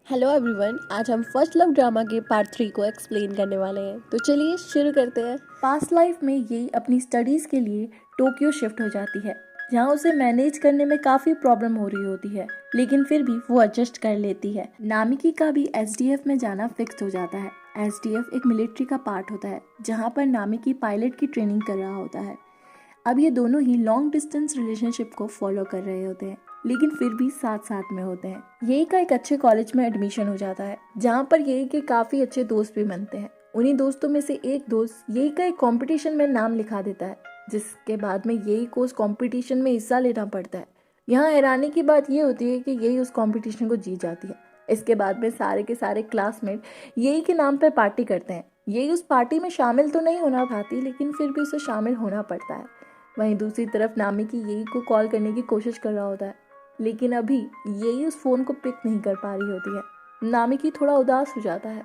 Hello everyone, आज हम first love drama के पार्ट 3 को एक्सप्लेन करने वाले हैं। तो चलिए शुरू करते हैं। पास्ट लाइफ में ये अपनी स्टडीज़ के लिए टोक्यो शिफ्ट हो जाती है, जहाँ उसे मैनेज करने में काफ़ी प्रॉब्लम हो रही होती है, लेकिन फिर भी वो एडजस्ट कर लेती है। नामिकी का भी एसडीएफ में जाना फिक्स हो जाता है। एसडीएफ एक मिलिट्री का पार्ट होता है, जहाँ पर नामिकी पायलट की ट्रेनिंग कर रहा होता है। अब ये दोनों ही लॉन्ग डिस्टेंस रिलेशनशिप को फॉलो कर रहे होते हैं, लेकिन फिर भी साथ साथ में होते हैं। यही का एक अच्छे कॉलेज में एडमिशन हो जाता है, जहाँ पर यही के काफ़ी अच्छे दोस्त भी बनते हैं। उन्हीं दोस्तों में से एक दोस्त यही का एक कंपटीशन में नाम लिखा देता है, जिसके बाद में यही को उस कंपटीशन में हिस्सा लेना पड़ता है। यहाँ हैरानी की बात ये होती है कि यही उस कंपटीशन को जीत जाती है। इसके बाद में सारे के सारे क्लासमेट यही के नाम पर पार्टी करते हैं। यही उस पार्टी में शामिल तो नहीं होना चाहती, लेकिन फिर भी उसे शामिल होना पड़ता है। वहीं दूसरी तरफ नामिकी यही को कॉल करने की कोशिश कर रहा होता है, लेकिन अभी यही उस फोन को पिक नहीं कर पा रही होती है। नामिकी थोड़ा उदास हो जाता है।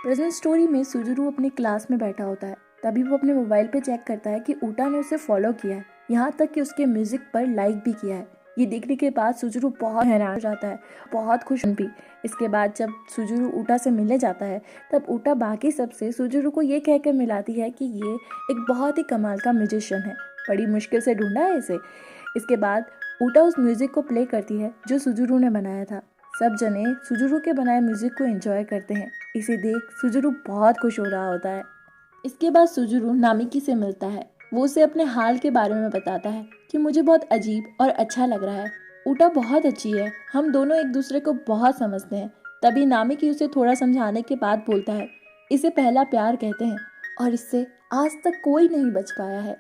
प्रेजेंट स्टोरी में सुजुरू अपनी क्लास में बैठा होता है। तभी वो अपने मोबाइल पे चेक करता है कि ऊटा ने उसे फॉलो किया है, यहाँ तक कि उसके म्यूजिक पर लाइक भी किया है। ये देखने के बाद सुजुरू बहुत हैरान हो जाता है, बहुत खुश भी। इसके बाद जब सुजुरू ऊटा से मिलने जाता है, तब ऊटा बाकी सबसे सुजुरू को ये कहकर मिलाती है कि ये एक बहुत ही कमाल का म्यूजिशियन है, बड़ी मुश्किल से ढूंढा है इसे। इसके बाद ऊटा उस म्यूजिक को प्ले करती है जो सुजुरू ने बनाया था। सब जने सुजुरू के बनाए म्यूजिक को एंजॉय करते हैं। इसे देख सुजुरू बहुत खुश हो रहा होता है। इसके बाद सुजुरू नामिकी से मिलता है। वो उसे अपने हाल के बारे में बताता है कि मुझे बहुत अजीब और अच्छा लग रहा है। ऊटा बहुत अच्छी है, हम दोनों एक दूसरे को बहुत समझते हैं। तभी नामिकी उसे थोड़ा समझाने के बाद बोलता है, इसे पहला प्यार कहते हैं और इससे आज तक कोई नहीं बच पाया है।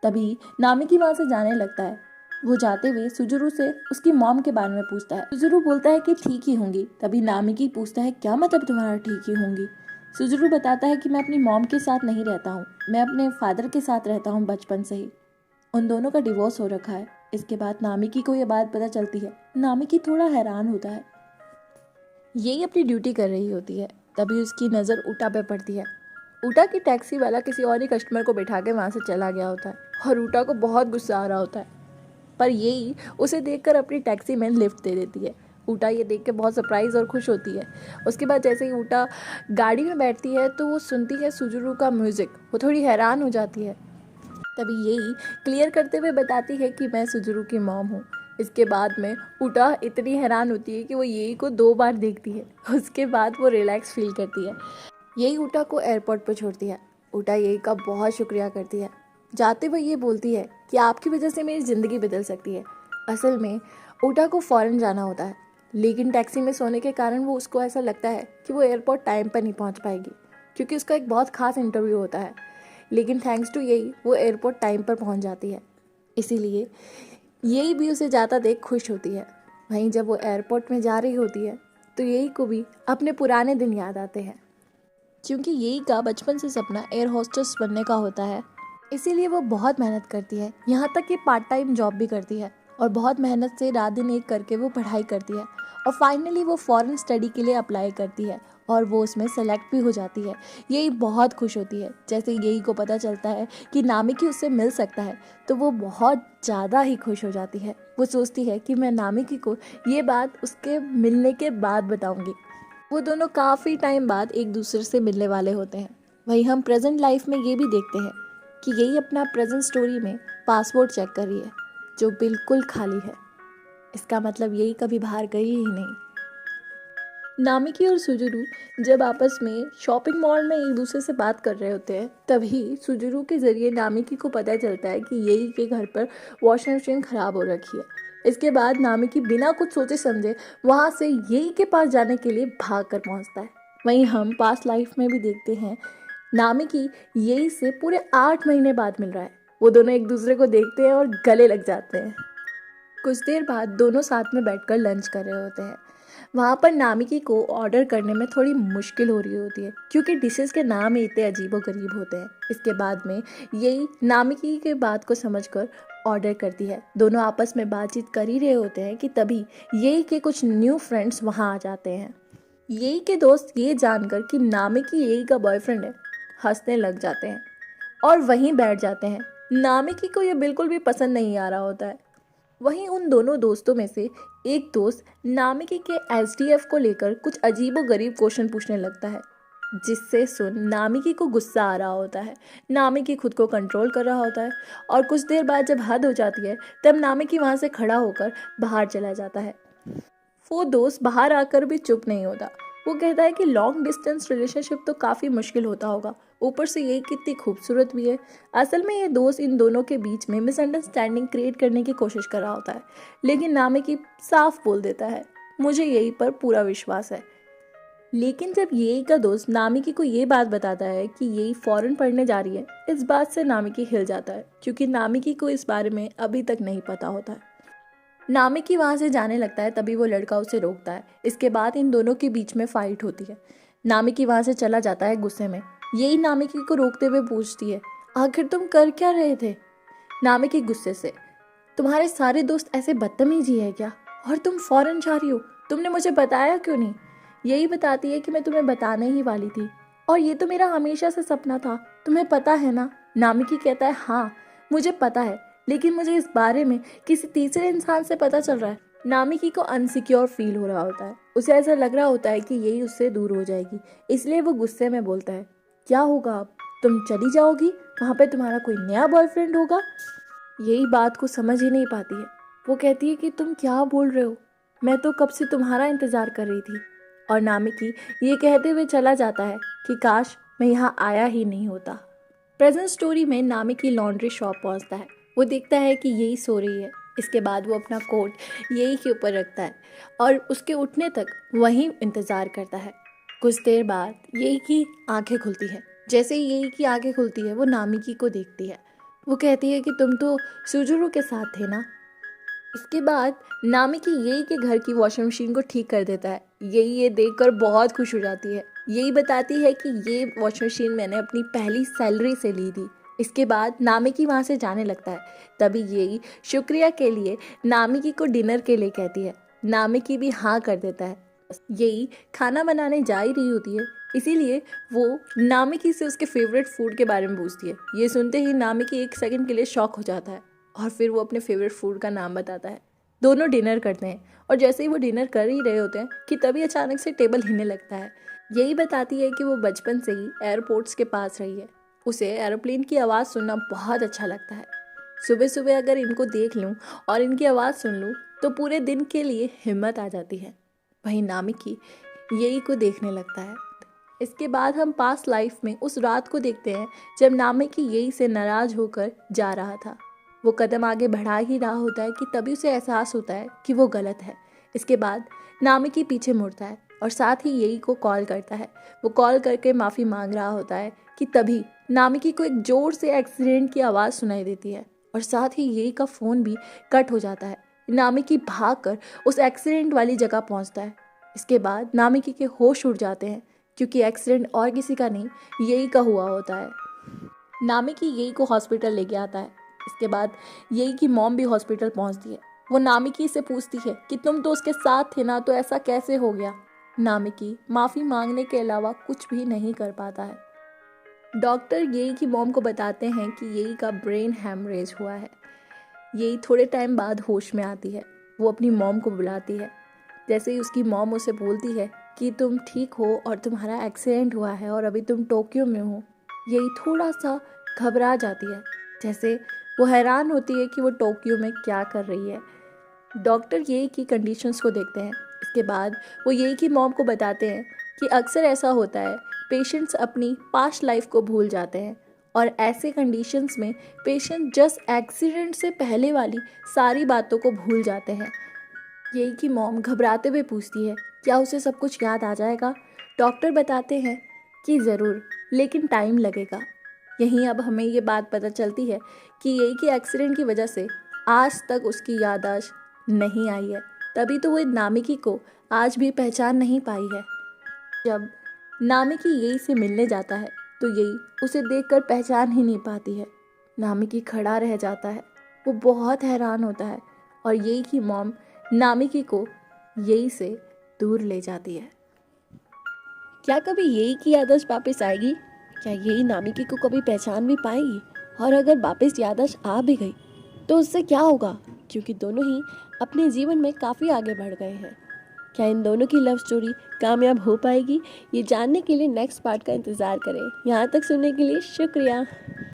तभी नामिकी वहां से जाने लगता है। वो जाते हुए सुजुरू से उसकी मॉम के बारे में पूछता है। सुजुरू बोलता है कि ठीक ही होंगी। तभी नामिकी पूछता है, क्या मतलब तुम्हारा ठीक ही होंगी? सुजुरू बताता है कि मैं अपनी मॉम के साथ नहीं रहता हूँ, मैं अपने फादर के साथ रहता हूँ बचपन से ही। उन दोनों का डिवोर्स हो रखा है। इसके बाद नामिकी को यह बात पता चलती है। नामिकी थोड़ा हैरान होता है। यही अपनी ड्यूटी कर रही होती है। तभी उसकी नज़र ऊटा पे पड़ती है। ऊटा की टैक्सी वाला किसी और ही कस्टमर को बैठा के वहाँ से चला गया होता है और ऊटा को बहुत गुस्सा आ रहा होता है, पर यही उसे देखकर अपनी टैक्सी में लिफ्ट दे देती है। ऊटा ये देख के बहुत सरप्राइज और खुश होती है। उसके बाद जैसे ही ऊटा गाड़ी में बैठती है तो वो सुनती है सुजुरू का म्यूज़िक। वो थोड़ी हैरान हो जाती है। तभी यही क्लियर करते हुए बताती है कि मैं सुजुरू की मॉम हूँ। इसके बाद में ऊटा इतनी हैरान होती है कि वो यही को 2 बार देखती है। उसके बाद वो रिलैक्स फील करती है। यही ऊटा को एयरपोर्ट पर छोड़ती है। ऊटा यही का बहुत शुक्रिया करती है। जाते हुए ये बोलती है कि आपकी वजह से मेरी ज़िंदगी बदल सकती है। असल में ऊटा को फ़ॉरेन जाना होता है, लेकिन टैक्सी में सोने के कारण वो उसको ऐसा लगता है कि वो एयरपोर्ट टाइम पर नहीं पहुंच पाएगी, क्योंकि उसका एक बहुत ख़ास इंटरव्यू होता है। लेकिन थैंक्स टू यही वो एयरपोर्ट टाइम पर पहुंच जाती है। इसीलिए यही भी उसे जाता देख खुश होती है। वहीं जब वो एयरपोर्ट में जा रही होती है तो यही को भी अपने पुराने दिन याद आते हैं, क्योंकि यही का बचपन से सपना एयर होस्टेस बनने का होता है। इसीलिए वो बहुत मेहनत करती है, यहाँ तक कि पार्ट टाइम जॉब भी करती है और बहुत मेहनत से रात दिन एक करके वो पढ़ाई करती है और फाइनली वो फॉरेन स्टडी के लिए अप्लाई करती है और वो उसमें सेलेक्ट भी हो जाती है। यही बहुत खुश होती है। जैसे यही को पता चलता है कि नामिकी उससे मिल सकता है तो वो बहुत ज़्यादा ही खुश हो जाती है। वो सोचती है कि मैं नामिकी को ये बात उसके मिलने के बाद बताऊँगी। वो दोनों काफ़ी टाइम बाद एक दूसरे से मिलने वाले होते हैं। वहीं हम प्रेजेंट लाइफ में ये भी देखते हैं कि यही अपना प्रेजेंट स्टोरी में पासपोर्ट चेक कर रही है, जो बिल्कुल खाली है। इसका मतलब यही कभी बाहर गई ही नहीं। नामिकी और सुजुरू जब आपस में शॉपिंग मॉल में एक दूसरे से बात कर रहे होते हैं, तभी सुजुरू के ज़रिए नामिकी को पता चलता है कि यही के घर पर वॉशिंग मशीन ख़राब हो रखी है। इसके बाद नामिकी बिना कुछ सोचे समझे वहाँ से यही के पास जाने के लिए भाग कर पहुँचता है। वहीं हम पास्ट लाइफ में भी देखते हैं नामिकी यही से पूरे 8 महीने बाद मिल रहा है। वो दोनों एक दूसरे को देखते हैं और गले लग जाते हैं। कुछ देर बाद दोनों साथ में बैठकर लंच कर रहे होते हैं। वहाँ पर नामिकी को ऑर्डर करने में थोड़ी मुश्किल हो रही होती है, क्योंकि डिशेस के नाम ही इतने अजीबोगरीब होते हैं। इसके बाद में यही नामिकी के बात को समझकर ऑर्डर करती है। दोनों आपस में बातचीत कर ही रहे होते हैं कि तभी यही के कुछ न्यू फ्रेंड्स वहाँ आ जाते हैं। यही के दोस्त ये जानकर कि नामिकी यही का बॉयफ्रेंड है, हंसने लग जाते हैं और वहीं बैठ जाते हैं। नामिकी को ये बिल्कुल भी पसंद नहीं आ रहा होता है। वहीं उन दोनों दोस्तों में से एक दोस्त नामिकी के एसडीएफ को लेकर कुछ अजीबोगरीब क्वेश्चन पूछने लगता है, जिससे सुन नामिकी को गुस्सा आ रहा होता है। नामिकी खुद को कंट्रोल कर रहा होता है और कुछ देर बाद जब हद हो जाती है तब नामिकी वहाँ से खड़ा होकर बाहर चला जाता है। वो दोस्त बाहर आकर भी चुप नहीं होता। वो कहता है कि लॉन्ग डिस्टेंस रिलेशनशिप तो काफ़ी मुश्किल होता होगा, ऊपर से ये कितनी खूबसूरत भी है। असल में ये दोस्त इन दोनों के बीच में मिसअंडरस्टैंडिंग क्रिएट करने की कोशिश कर रहा होता है, लेकिन नामिकी साफ बोल देता है, मुझे यही पर पूरा विश्वास है। लेकिन जब येई का दोस्त नामिकी को ये बात बताता है कि येई फॉरेन पढ़ने जा रही है, इस बात से नामिकी हिल जाता है, क्योंकि नामिकी को इस बारे में अभी तक नहीं पता होता है। नामिकी वहाँ से जाने लगता है, तभी वो लड़का उसे रोकता है। इसके बाद इन दोनों के बीच में फाइट होती है। नामिकी वहाँ से चला जाता है गुस्से में। येई नामिकी को रोकते हुए पूछती है, आखिर तुम कर क्या रहे थे? नामिकी गुस्से से, तुम्हारे सारे दोस्त ऐसे बदतमीज ही है क्या? और तुम फॉरेन जा रही हो, तुमने मुझे बताया क्यों नहीं? यही बताती है कि मैं तुम्हें बताने ही वाली थी, और ये तो मेरा हमेशा से सपना था, तुम्हें पता है ना? नामिकी कहता है, हाँ मुझे पता है, लेकिन मुझे इस बारे में किसी तीसरे इंसान से पता चल रहा है। नामिकी को अनसिक्योर फील हो रहा होता है। उसे ऐसा लग रहा होता है कि यही उससे दूर हो जाएगी, इसलिए वो गुस्से में बोलता है, क्या होगा अब? तुम चली जाओगी? वहाँ पे तुम्हारा कोई नया बॉयफ्रेंड होगा? यही बात को समझ ही नहीं पाती है। वो कहती है कि तुम क्या बोल रहे हो, मैं तो कब से तुम्हारा इंतज़ार कर रही थी। और नामिकी ये कहते हुए चला जाता है कि काश मैं यहाँ आया ही नहीं होता। प्रेजेंट स्टोरी में नामिकी लॉन्ड्री शॉप पहुँचता है। वो देखता है कि येई सो रही है। इसके बाद वो अपना कोट येई के ऊपर रखता है और उसके उठने तक वहीं इंतज़ार करता है। कुछ देर बाद येई की आंखें खुलती हैं। जैसे ही येई की आंखें खुलती है वो नामिकी को देखती है। वो कहती है कि तुम तो सुजुरू के साथ थे ना? इसके बाद नामिकी येई के घर की वॉशिंग मशीन को ठीक कर देता है। येई ये देखकर बहुत खुश हो जाती है। येई बताती है कि ये वॉशिंग मशीन मैंने अपनी पहली सैलरी से ली थी। इसके बाद नामिकी वहाँ से जाने लगता है। तभी येई शुक्रिया के लिए नामिकी को डिनर के लिए कहती है। नामिकी भी हाँ कर देता है। येई खाना बनाने जा ही रही होती है, इसीलिए वो नामिकी से उसके फेवरेट फूड के बारे में पूछती है। ये सुनते ही नामिकी एक सेकंड के लिए शॉक हो जाता है और फिर वो अपने फेवरेट फूड का नाम बताता है। दोनों डिनर करते हैं और जैसे ही वो डिनर कर ही रहे होते हैं कि तभी अचानक से टेबल हिलने लगता है। यही बताती है कि वो बचपन से ही एयरपोर्ट्स के पास रही है। उसे एरोप्लेन की आवाज़ सुनना बहुत अच्छा लगता है। सुबह सुबह अगर इनको देख लूँ और इनकी आवाज़ सुन लूँ तो पूरे दिन के लिए हिम्मत आ जाती है। वहीं नामिकी येई को देखने लगता है। इसके बाद हम पास्ट लाइफ में उस रात को देखते हैं जब नामिकी येई से नाराज़ होकर जा रहा था। वो कदम आगे बढ़ा ही रहा होता है कि तभी उसे एहसास होता है कि वो गलत है। इसके बाद नामिकी पीछे मुड़ता है और साथ ही येई को कॉल करता है। वो कॉल करके माफ़ी मांग रहा होता है कि तभी नामिकी को एक जोर से एक्सीडेंट की आवाज़ सुनाई देती है और साथ ही येई का फ़ोन भी कट हो जाता है। नामिकी भागकर उस एक्सीडेंट वाली जगह पहुंचता है। इसके बाद नामिकी के होश उड़ जाते हैं, क्योंकि एक्सीडेंट और किसी का नहीं येई का हुआ होता है। नामिकी येई को हॉस्पिटल लेके आता है। इसके बाद येई की मॉम भी हॉस्पिटल पहुंचती है। वो नामिकी से पूछती है कि तुम तो उसके साथ थे ना, तो ऐसा कैसे हो गया? नामिकी माफ़ी मांगने के अलावा कुछ भी नहीं कर पाता है। डॉक्टर येई की मॉम को बताते हैं कि येई का ब्रेन हैमरेज हुआ है। येई थोड़े टाइम बाद होश में आती है। वो अपनी मॉम को बुलाती है। जैसे ही उसकी मॉम उसे बोलती है कि तुम ठीक हो और तुम्हारा एक्सीडेंट हुआ है और अभी तुम टोक्यो में हो, येई थोड़ा सा घबरा जाती है। जैसे वो हैरान होती है कि वो टोक्यो में क्या कर रही है। डॉक्टर येई की कंडीशंस को देखते हैं। इसके बाद वो येई की मॉम को बताते हैं कि अक्सर ऐसा होता है, पेशेंट्स अपनी पास्ट लाइफ को भूल जाते हैं और ऐसे कंडीशंस में पेशेंट जस्ट एक्सीडेंट से पहले वाली सारी बातों को भूल जाते हैं। येई की मॉम घबराते हुए पूछती है, क्या उसे सब कुछ याद आ जाएगा? डॉक्टर बताते हैं कि ज़रूर, लेकिन टाइम लगेगा। यहीं अब हमें ये बात पता चलती है कि येई के एक्सीडेंट की वजह से आज तक उसकी याददाश्त नहीं आई है, तभी तो वो नामिकी को आज भी पहचान नहीं पाई है। जब नामिकी येई से मिलने जाता है तो येई उसे देखकर पहचान ही नहीं पाती है। नामिकी खड़ा रह जाता है। वो बहुत हैरान होता है और येई की मॉम नामिकी को येई से दूर ले जाती है। क्या कभी येई की याददाश्त वापस आएगी? क्या येई नामिकी को कभी पहचान भी पाएगी? और अगर वापस याददाश्त आ भी गई तो उससे क्या होगा? क्योंकि दोनों ही अपने जीवन में काफ़ी आगे बढ़ गए हैं। क्या इन दोनों की लव स्टोरी कामयाब हो पाएगी, ये जानने के लिए नेक्स्ट पार्ट का इंतज़ार करें। यहाँ तक सुनने के लिए शुक्रिया।